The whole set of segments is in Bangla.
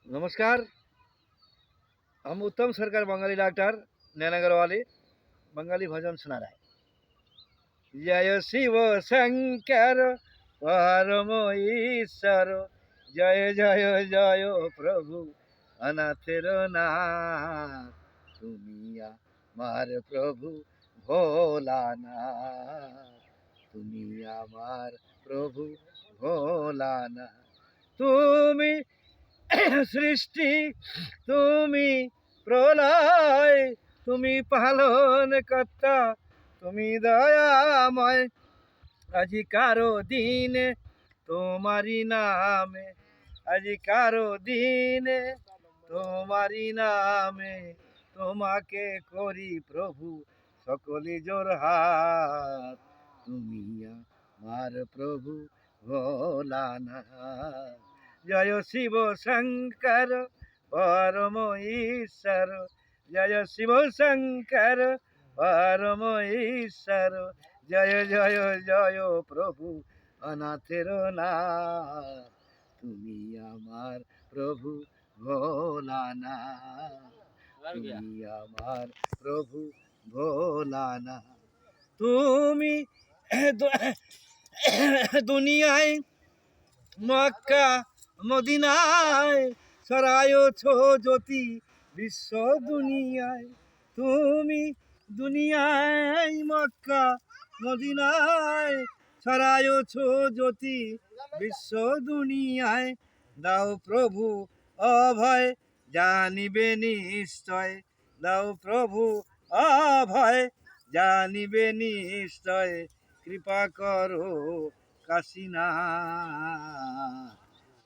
नमस्कार। हम उत्तम सरकार बंगाली डॉक्टर नैनागर वाले बंगाली भजन सुना रहे हैं। जय शिव शंकर परम ईश्वर, जय जय जय प्रभु अनाथेर नाथ, তুমি আমার প্রভু ভোলানাথ, তুমি আমার প্রভু ভোলানাথ। তুমি সৃষ্টি, তুমি প্রলয়, তুমি পালন কর্তা, তুমি দয়াময়। আজি কারো দিনে তোমারি নামে, আজি কারো দিনে তোমারি নামে, তোমাকে করি প্রভু সকলি জোর হাত, তুমি আমার প্রভু ভোলানাথ। জয় শিব শঙ্কর পরম ঈশ্বর, জয় শিব শঙ্কর পরম ঈশ্বর, জয় জয় জয় প্রভু অনাথের নাথ, তুমি আমার প্রভু ভোলানাথ, তুমি আমার প্রভু ভোলানাথ। তুমি দুনিয়ায় মক্কা মদিনায় ছড়ায়ছ জ্যোতি বিশ্ব দুনিয়ায়। তুমি দুনিয়ায় মক্কা মদিনায় ছড়ায়ছ জ্যোতি বিশ্ব দুনিয়ায়। দাও প্রভু অভয় জানিবে নিশ্চয়, দাও প্রভু অভয় জানিবে নিশ্চয়, কৃপা করো কাশীনাথ,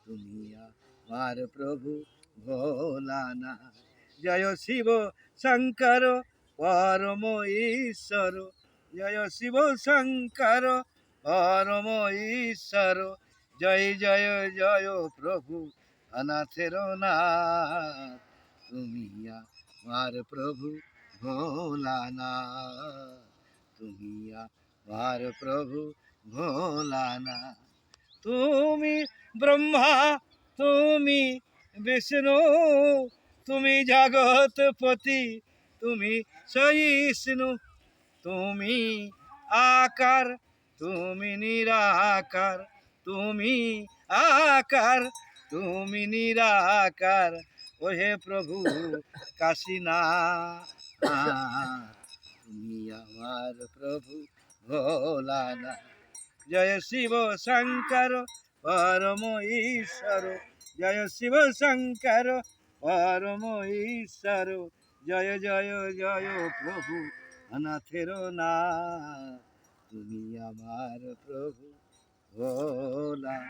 তুমি আমার প্রভু ভোলানাথ। জয় শিব শঙ্কর পরম ঈশ্বর, জয় শিব শঙ্কর পরম ঈশ্বর, জয় জয় জয় প্রভু অনাথের নাথ, তুমি আমার প্রভু ভোলানাথ, তুমি আমার প্রভু ভোলানাথ। তুমি ব্রহ্মা, তুমি বিষ্ণু, তুমি জগৎপতি, তুমি সহিষ্ণু, তুমি আকার, তুমি নিরাকার, তুমি আকার, তুমি নিরাকার, ওহে প্রভু কাশীনাথ, তুমি আমার প্রভু ভোলানাথ। জয় শিব শঙ্কর পরম ঈশ্বর, জয় শিব শঙ্কর পরম ঈশ্বর, জয় জয় জয় প্রভু অনাথের নাথ, তুমি আমার প্রভু ভোলানাথ।